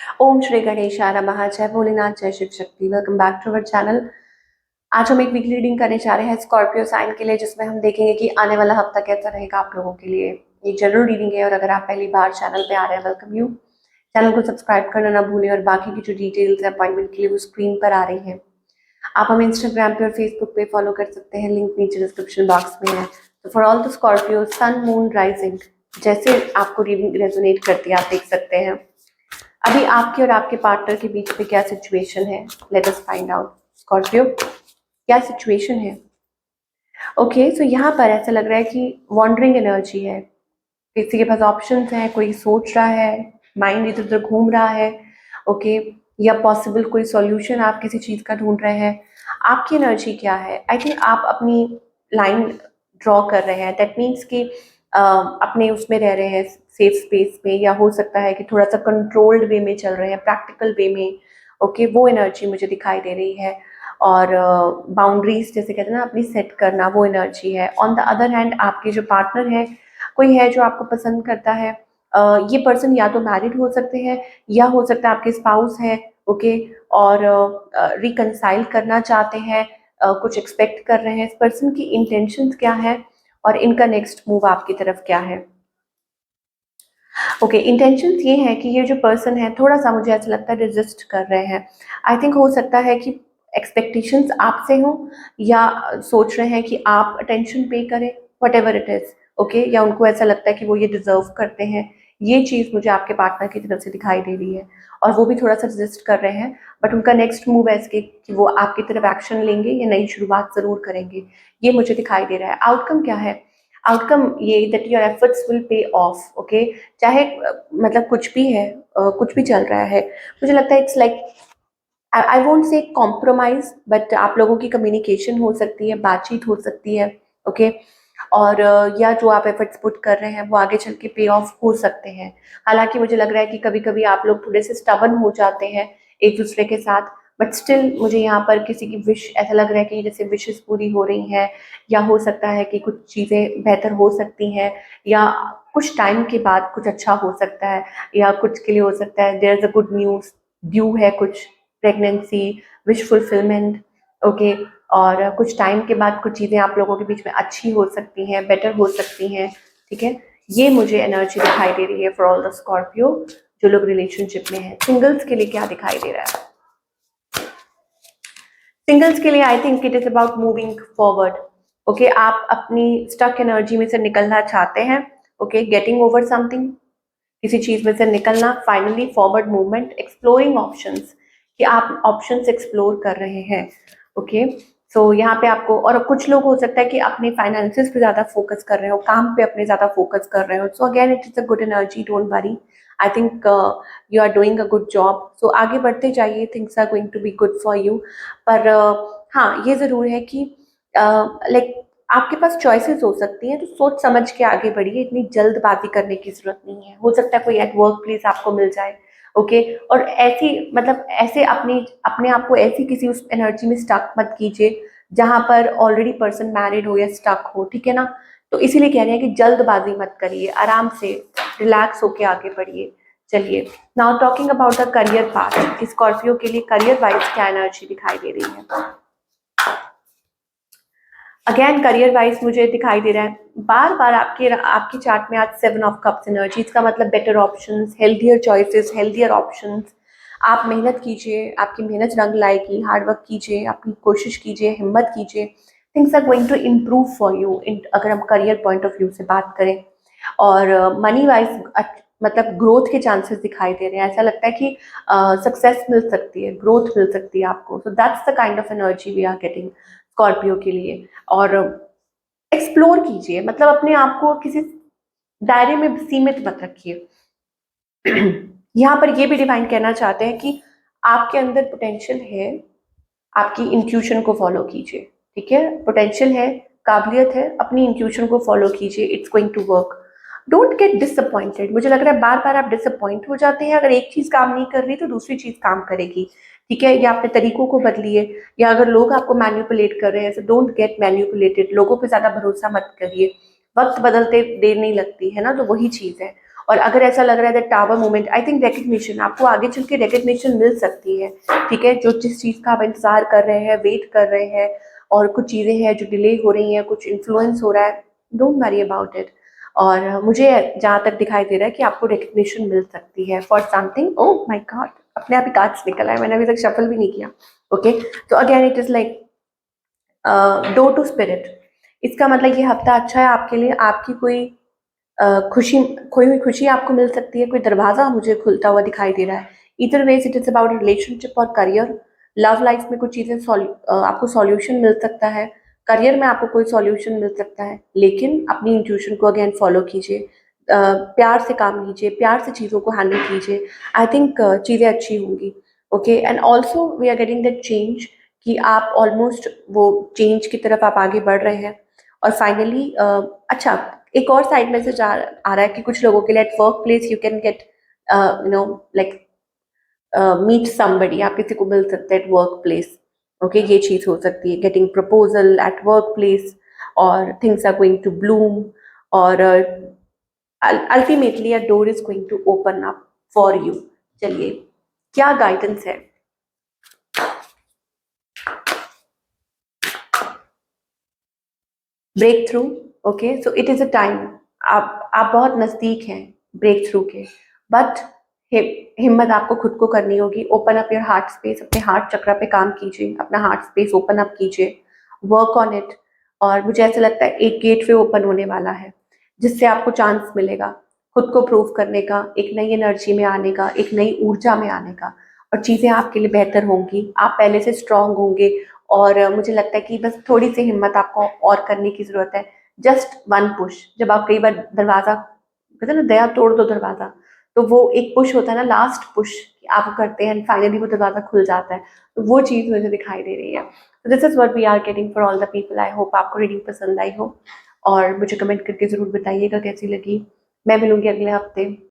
ओम श्री गणेशाय नमः। जय भोलेनाथ, जय Shiv Shakti. Welcome back to our channel. आज हम एक वीकली रीडिंग करने जा रहे हैं स्कॉर्पियो साइन के लिए, जिसमें हम देखेंगे कि आने वाला हफ्ता कैसा रहेगा आप लोगों के लिए। ये जनरल रीडिंग है और अगर आप पहली बार चैनल पे आ रहे हैं, वेलकम यू। चैनल को सब्सक्राइब करना ना भूलें और बाकी की जो डिटेल्स है अपॉइंटमेंट के लिए वो स्क्रीन पर आ रही हैं। आप हमें इंस्टाग्राम पे और फेसबुक पे फॉलो कर सकते हैं, लिंक नीचे डिस्क्रिप्शन बॉक्स में है। तो for all the Scorpio sun moon rising, जैसे आपको रीडिंग रेजोनेट करती है आप देख सकते हैं अभी आपके और आपके पार्टनर के बीच में क्या सिचुएशन है। Let us find out. Scorpio, क्या सिचुएशन है? ओके, सो यहाँ पर ऐसा लग रहा है कि वॉन्डरिंग एनर्जी है। किसी के पास ऑप्शंस हैं, कोई सोच रहा है, माइंड इधर उधर घूम रहा है। ओके, या पॉसिबल कोई सॉल्यूशन आप किसी चीज़ का ढूंढ रहे हैं। आपकी एनर्जी क्या है? आई थिंक आप अपनी लाइन ड्रॉ कर रहे हैं। दैट मीन्स कि अपने उसमें रह रहे हैं, सेफ स्पेस में, या हो सकता है कि थोड़ा सा कंट्रोल्ड वे में चल रहे हैं, प्रैक्टिकल वे में। ओके, वो एनर्जी मुझे दिखाई दे रही है। और बाउंड्रीज जैसे कहते हैं ना, अपनी सेट करना, वो एनर्जी है। ऑन द अदर हैंड आपके जो पार्टनर है, कोई है जो आपको पसंद करता है। ये पर्सन या तो मैरिड हो सकते हैं या हो सकता है आपके स्पाउस हैं। ओके, और रिकनसाइल करना चाहते हैं, कुछ एक्सपेक्ट कर रहे हैं। इस पर्सन की इंटेंशंस क्या है और इनका नेक्स्ट मूव आपकी तरफ क्या है? ओके, इंटेंशंस ये है कि ये जो पर्सन है थोड़ा सा, मुझे ऐसा लगता है, रेजिस्ट कर रहे हैं। आई थिंक हो सकता है कि एक्सपेक्टेशंस आपसे हों, या सोच रहे हैं कि आप अटेंशन पे करें, what ever it is. Okay, या उनको ऐसा लगता है कि वो ये डिजर्व करते हैं। ये चीज़ मुझे आपके पार्टनर की तरफ से दिखाई दे रही है और वो भी थोड़ा सा रेजिस्ट कर रहे हैं। बट उनका नेक्स्ट मूव है इसके कि वो आपकी तरफ एक्शन लेंगे या नई शुरुआत जरूर करेंगे, ये मुझे दिखाई दे रहा है। आउटकम क्या है? आउटकम ये that your efforts will pay of. Okay, चाहे मतलब कुछ भी है, कुछ भी चल रहा है, मुझे लगता है it's like, I won't say compromise, but आप लोगों की कम्युनिकेशन हो सकती है, बातचीत हो सकती है। ओके, और या जो आप एफर्ट्स पुट कर रहे हैं वो आगे चल के पे ऑफ हो सकते हैं। हालांकि मुझे लग रहा है कि कभी कभी आप लोग थोड़े से स्टबन हो जाते हैं एक दूसरे के साथ, बट स्टिल मुझे यहाँ पर किसी की विश, ऐसा लग रहा है कि जैसे विशेस पूरी हो रही हैं, या हो सकता है कि कुछ चीज़ें बेहतर हो सकती हैं, या कुछ टाइम के बाद कुछ अच्छा हो सकता है, या कुछ के लिए हो सकता है there is a good news due है, कुछ प्रेगनेंसी, विश फुलफिलमेंट। ओके, और कुछ टाइम के बाद कुछ चीज़ें आप लोगों के बीच में अच्छी हो सकती हैं, बेटर हो सकती हैं। ठीक है, ये मुझे एनर्जी दिखाई दे रही है फॉर ऑल द स्कॉर्पियो जो लोग रिलेशनशिप में हैं। सिंगल्स के लिए क्या दिखाई दे रहा है? सिंगल्स के लिए I think it is about moving forward. Okay, आप अपनी स्टक एनर्जी में से निकलना चाहते हैं। ओके, गेटिंग ओवर समथिंग, किसी चीज में से निकलना, finally forward movement, exploring options, कि आप ऑप्शंस एक्सप्लोर कर रहे हैं। ओके, सो यहाँ पे आपको, और कुछ लोग हो सकता है कि अपने फाइनेंसेस पे ज्यादा फोकस कर रहे हो, काम पे अपने ज्यादा फोकस कर रहे हो। So again it is a good energy, don't worry. I think you are doing a good job, so आगे बढ़ते जाइए, things are going to be good for you. पर हाँ, ये जरूर है कि लाइक आपके पास चॉइसेस हो सकती हैं, तो सोच समझ के आगे बढ़िए, इतनी जल्दबाजी करने की जरूरत नहीं है। हो सकता है कोई एट वर्क प्लेस आपको मिल जाए। ओके, और ऐसी, मतलब ऐसे अपनी, अपने आप को ऐसी किसी उस एनर्जी में स्टक मत कीजिए जहां पर ऑलरेडी पर्सन मैरिड हो या स्टक हो। ठीक है ना? तो इसीलिए कह रहे हैं कि जल्दबाजी मत करिए, आराम से रिलैक्स होके आगे बढ़िए। चलिए, now talking about the career path, कि स्कॉर्पियो के लिए करियर वाइज क्या एनर्जी दिखाई दे रही है। अगेन करियर वाइज मुझे दिखाई दे रहा है, बार बार आपके आपकी चार्ट में आज 7 ऑफ कप्स एनर्जी, इसका मतलब better options, healthier choices, healthier options. आप मेहनत कीजिए, आपकी मेहनत रंग लाएगी, हार्ड वर्क कीजिए, अपनी कोशिश कीजिए, हिम्मत कीजिए। Things are going to improve for you, अगर हम करियर पॉइंट ऑफ व्यू से बात करें। और मनी वाइज मतलब ग्रोथ के चांसेस दिखाई दे रहे हैं। ऐसा लगता है कि सक्सेस मिल सकती है, ग्रोथ मिल सकती है आपको। So that's the kind of energy we are getting Scorpio के लिए। और एक्सप्लोर कीजिए, मतलब अपने आप को किसी दायरे में सीमित मत रखिए। यहाँ पर ये भी डिवाइन कहना चाहते हैं कि आपके अंदर पोटेंशियल है, आपकी इंट्यूशन को फॉलो कीजिए। ठीक है, पोटेंशियल है, काबिलियत है, अपनी इंट्यूशन को फॉलो कीजिए, it's going to work. Don't get disappointed. मुझे लग रहा है बार बार आप डिसअपॉइंट हो जाते हैं, अगर एक चीज काम नहीं कर रही तो दूसरी चीज काम करेगी। ठीक है, या अपने तरीकों को बदलिए, या अगर लोग आपको मैन्युपुलेट कर रहे हैं, तो डोंट गेट मैन्युपुलेटेड। लोगों पे ज्यादा भरोसा मत करिए, वक्त बदलते देर नहीं लगती है ना, तो वही चीज है। और अगर ऐसा लग रहा है that tower moment, I think recognition, आपको आगे चल के रिकग्निशन मिल सकती है, ठीक है। जो जिस चीज़ का आप इंतजार कर रहे हैं, वेट कर रहे हैं, और कुछ चीज़ें हैं जो डिले हो रही हैं, कुछ इन्फ्लुएंस हो रहा है, डोंट वरी अबाउट इट। और मुझे जहाँ तक दिखाई दे रहा है कि आपको रिकग्निशन मिल सकती है for something. Oh my God, अपने आप ही कार्ड्स निकल आए, मैंने अभी तक शफल भी नहीं किया। ओके, तो again it is like door to spirit. इसका मतलब ये हफ्ता अच्छा है आपके लिए, आपकी कोई खुशी, खोई हुई खुशी आपको मिल सकती है, कोई दरवाजा मुझे खुलता हुआ दिखाई दे रहा है। इधर ways it is about relationship और करियर। लव लाइफ में कुछ चीज़ें आपको सॉल्यूशन मिल सकता है, करियर में आपको कोई सॉल्यूशन मिल सकता है, लेकिन अपनी इंट्यूशन को अगेन फॉलो कीजिए, प्यार से काम कीजिए, प्यार से चीज़ों को हैंडल कीजिए। आई थिंक चीज़ें अच्छी होंगी। Okay, and also we are getting that change, कि आप ऑलमोस्ट वो चेंज की तरफ आप आगे बढ़ रहे हैं। और फाइनली अच्छा, एक और साइड मैसेज आ रहा है कि कुछ लोगों के लिए at work place you can get you know like meet somebody, आप किसी को मिल सकते हैं एट वर्क प्लेस। ओके, ये चीज़ हो सकती है, getting proposal at work place, और things are going to bloom, और ultimately a door is going to open up for you. चलिए, क्या गाइडेंस है? Breakthrough. Okay, so it is a time, आप बहुत नज़दीक हैं ब्रेक थ्रू के, बट हिम्मत आपको खुद को करनी होगी। Open up your heart space, अपने हार्ट चक्र पे काम कीजिए, अपना हार्ट स्पेस ओपन अप कीजिए, वर्क ऑन इट। और मुझे ऐसा लगता है एक गेट वे ओपन होने वाला है, जिससे आपको चांस मिलेगा खुद को प्रूव करने का, एक नई एनर्जी में आने का, एक नई ऊर्जा में आने का, और चीज़ें आपके लिए बेहतर होंगी, आप पहले से स्ट्रांग होंगे। और मुझे लगता है कि बस थोड़ी सी हिम्मत आपको और करने की ज़रूरत है। जस्ट वन पुश, जब आप कई बार दरवाज़ा, कहते हैं ना, दया तोड़ दो दरवाज़ा, तो वो एक पुश होता है ना, लास्ट पुश आप करते हैं, फाइनली वो दरवाज़ा खुल जाता है। तो वो चीज़ मुझे दिखाई दे रही है। तो this is what we are getting for all the people. I hope आपको रीडिंग पसंद आई हो, और मुझे कमेंट करके ज़रूर बताइएगा कैसी लगी। मैं मिलूंगी अगले हफ्ते।